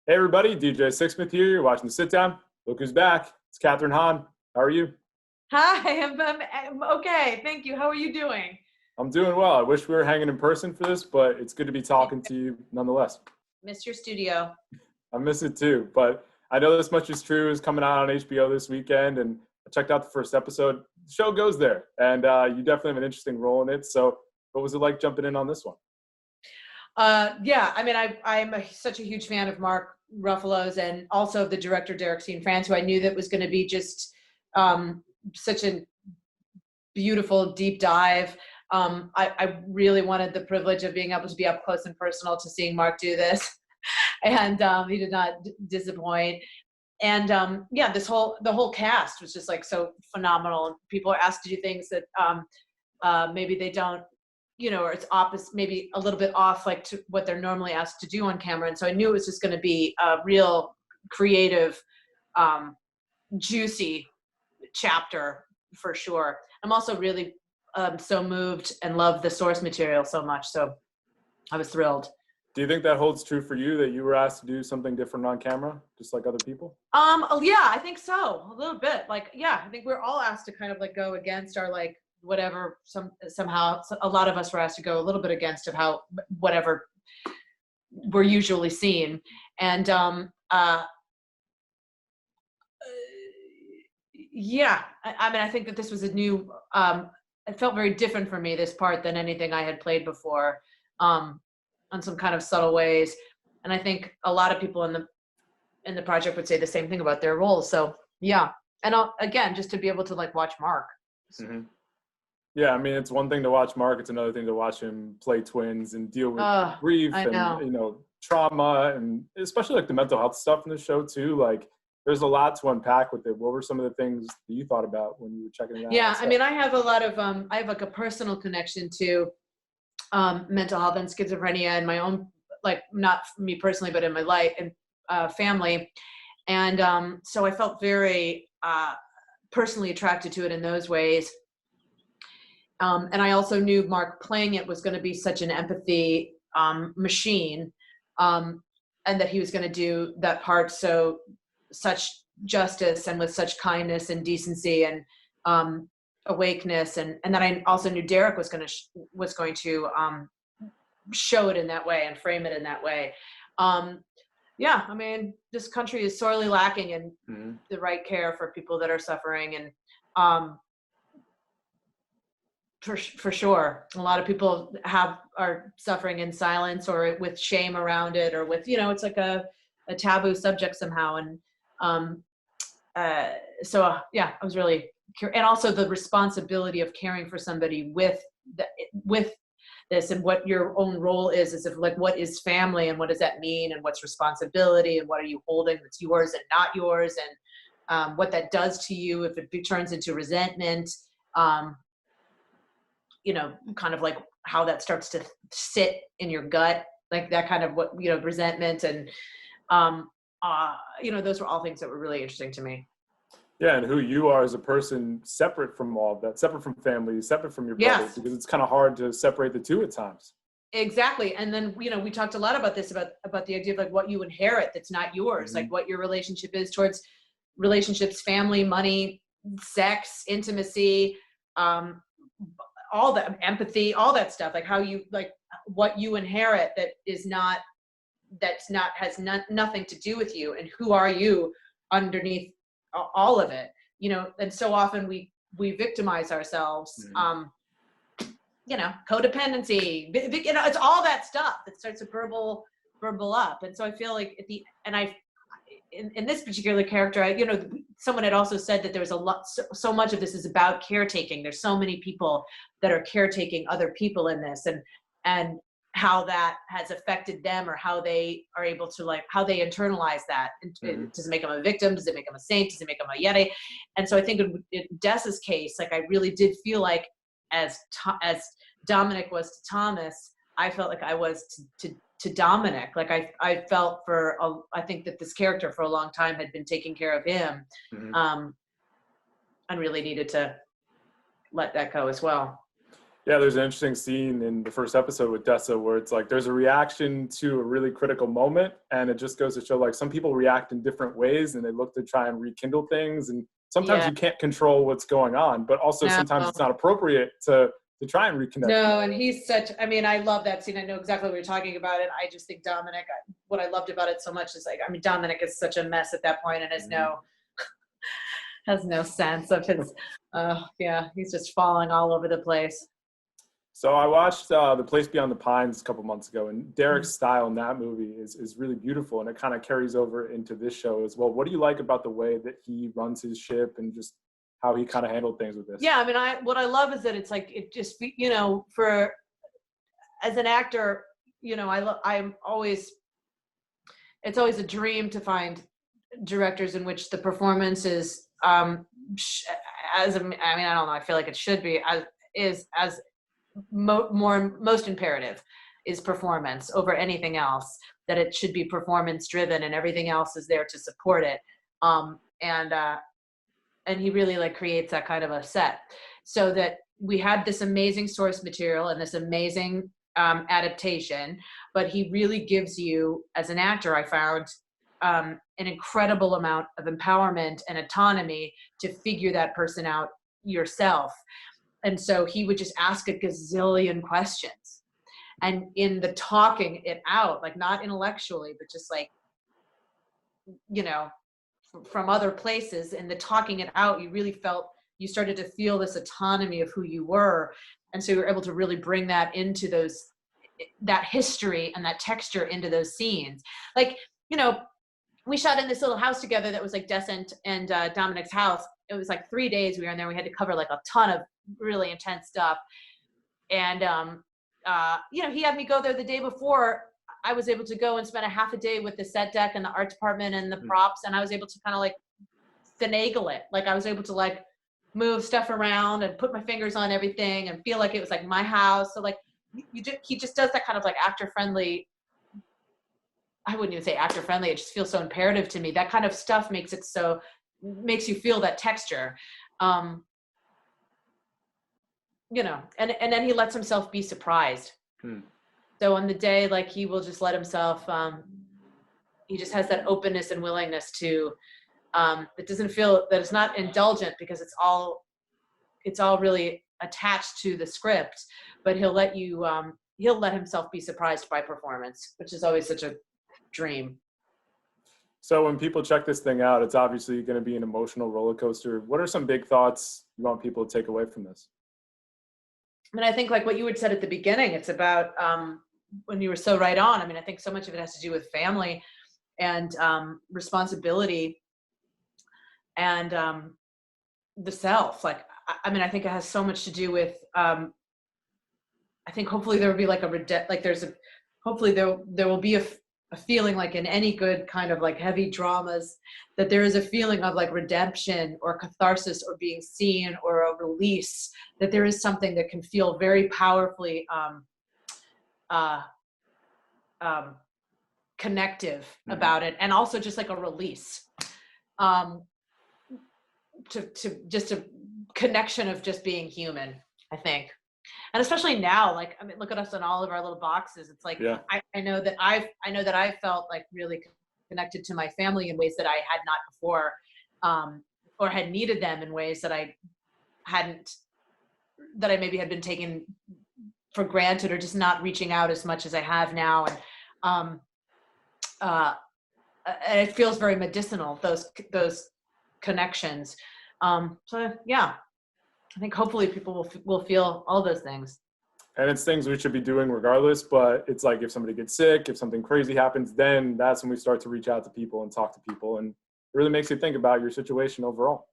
Hey everybody, DJ Sixsmith here. You're watching The Sit Down. Look who's back. It's Kathryn Hahn. How are you? Hi, I'm okay. Thank you. How are you doing? I'm doing well. I wish we were hanging in person for this, but it's good to be talking to you nonetheless. Missed your studio. I miss it too, but I know This Much Is True is coming out on HBO this weekend, and I checked out the first episode. The show goes there, and you definitely have an interesting role in it. So what was it like jumping in on this one? Yeah, I mean, I'm such a huge fan of Mark Ruffalo's and also of the director Derek France, who I knew that was going to be just such a beautiful deep dive. I really wanted the privilege of being able to be up close and personal to seeing Mark do this, and he did not disappoint. And yeah, the whole cast was just like so phenomenal. People are asked to do things that maybe they don't, or it's opposite, maybe a little bit off, like to what they're normally asked to do on camera. And so I knew it was just going to be a real creative, juicy chapter for sure. I'm also really so moved and love the source material so much. So I was thrilled. Do you think that holds true for you, that you were asked to do something different on camera, just like other people? Yeah, I think so. A little bit. Like, yeah, I think we're all asked to kind of like go against our like whatever, somehow a lot of us were asked to go a little bit against of how whatever we're usually seen. And yeah, I mean, I think that this was a new, it felt very different for me, this part, than anything I had played before, on some kind of subtle ways. And I think a lot of people in the project would say the same thing about their roles. So yeah. And again, just to be able to like watch Mark. Mm-hmm. Yeah, I mean, it's one thing to watch Mark. It's another thing to watch him play twins and deal with grief and, trauma, and especially like the mental health stuff in the show too. Like, there's a lot to unpack with it. What were some of the things that you thought about when you were checking it out? Yeah, I mean, I have a lot of, I have like a personal connection to mental health and schizophrenia in my own, like not me personally, but in my life and family. And so I felt very personally attracted to it in those ways. And I also knew Mark playing it was going to be such an empathy machine, and that he was going to do that part such justice and with such kindness and decency and awakeness, and then I also knew Derek was going to show it in that way and frame it in that way. Yeah, I mean, this country is sorely lacking in the right care for people that are suffering, and for sure, a lot of people are suffering in silence or with shame around it, or with it's like a taboo subject somehow. And so yeah, I was really curious, and also the responsibility of caring for somebody with this, and what your own role is if like, what is family and what does that mean, and what's responsibility and what are you holding that's yours and not yours, and what that does to you if it turns into resentment. Kind of like how that starts to sit in your gut, like that kind of resentment. And those were all things that were really interesting to me. Yeah, and who you are as a person, separate from all of that, separate from family, separate from your brothers, yes, because it's kind of hard to separate the two at times. Exactly. And then, we talked a lot about this, about the idea of like what you inherit that's not yours, like what your relationship is towards relationships, family, money, sex, intimacy, all that, empathy, all that stuff, like how you, like what you inherit has nothing to do with you, and who are you underneath all of it, and so often we victimize ourselves, codependency, it's all that stuff that starts to burble up. And so I feel like in this particular character, someone had also said that there was a lot, so much of this is about caretaking. There's so many people that are caretaking other people in this, and how that has affected them, or how they are able to, like, how they internalize that. Does it make them a victim? Does it make them a saint? Does it make them a yeti? And so I think in Des's case, like, I really did feel like as Dominic was to Thomas, I felt like I was to Dominic. Like I felt I think that this character for a long time had been taking care of him, and really needed to let that go as well. Yeah, there's an interesting scene in the first episode with Dessa where it's like there's a reaction to a really critical moment, and it just goes to show like some people react in different ways and they look to try and rekindle things, and sometimes you can't control what's going on, but also sometimes it's not appropriate to try and reconnect. No, and he's such, I mean, I love that scene. I know exactly what you're talking about, and I just think Dominic, what I loved about it so much is like, I mean, Dominic is such a mess at that point and has has no sense of his, he's just falling all over the place. So I watched The Place Beyond the Pines a couple months ago, and Derek's style in that movie is really beautiful, and it kind of carries over into this show as well. What do you like about the way that he runs his ship and just how he kind of handled things with this? Yeah, I mean, what I love is that it's like, it just, you know, for, as an actor, you know, it's always a dream to find directors in which the performance is, I don't know, I feel like it should be, most imperative is performance over anything else, that it should be performance driven and everything else is there to support it. And he really like creates that kind of a set, so that we had this amazing source material and this amazing adaptation, but he really gives you, as an actor, I found an incredible amount of empowerment and autonomy to figure that person out yourself. And so he would just ask a gazillion questions, and in the talking it out, like not intellectually, but just like, you know, from other places, and the talking it out, you started to feel this autonomy of who you were. And so you were able to really bring that into that history and that texture into those scenes. Like, you know, we shot in this little house together that was like Dessa and Dominic's house. It was like 3 days we were in there. We had to cover like a ton of really intense stuff. And, you know, he had me go there the day before. I was able to go and spend a half a day with the set deck and the art department and the props. And I was able to kind of like finagle it. Like I was able to like move stuff around and put my fingers on everything and feel like it was like my house. So like he just does that kind of like actor friendly. I wouldn't even say actor friendly. It just feels so imperative to me. That kind of stuff makes you feel that texture. You know, and then he lets himself be surprised. So on the day, like he will just let himself, he just has that openness and willingness to, it doesn't feel that it's not indulgent because it's all really attached to the script, but he'll let himself be surprised by performance, which is always such a dream. So when people check this thing out, it's obviously going to be an emotional roller coaster. What are some big thoughts you want people to take away from this? I mean, I think like what you had said at the beginning, it's about, when you were so right on. I mean, I think so much of it has to do with family and responsibility and the self. Like, I mean, I think it has so much to do with, I think hopefully there will be like hopefully there will be a feeling like in any good kind of like heavy dramas, that there is a feeling of like redemption or catharsis or being seen or a release, that there is something that can feel very powerfully connective about it, and also just like a release, to just a connection of just being human, I think. And especially now, like, I mean, look at us in all of our little boxes. It's like, I know that I felt like really connected to my family in ways that I had not before, or had needed them in ways that I maybe had been taken for granted, or just not reaching out as much as I have now. And it feels very medicinal, those connections. So yeah, I think hopefully people will feel all those things. And it's things we should be doing regardless, but it's like if somebody gets sick, if something crazy happens, then that's when we start to reach out to people and talk to people. And it really makes you think about your situation overall.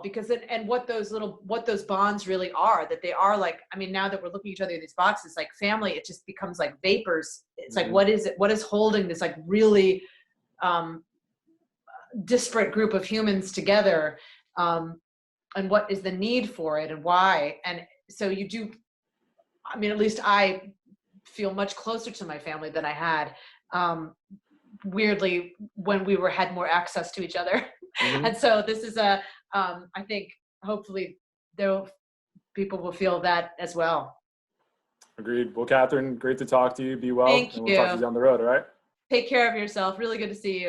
Because what those bonds really are, that they are like, I mean, now that we're looking at each other in these boxes, like family, it just becomes like vapors. It's like, what is it? What is holding this like really disparate group of humans together? And what is the need for it and why? And so you do, I mean, at least I feel much closer to my family than I had, weirdly, when we had more access to each other. And so this is I think hopefully people will feel that as well. Agreed. Well, Kathryn, great to talk to you. Be well. Thank and we'll talk to you down the road, all right? Take care of yourself. Really good to see you.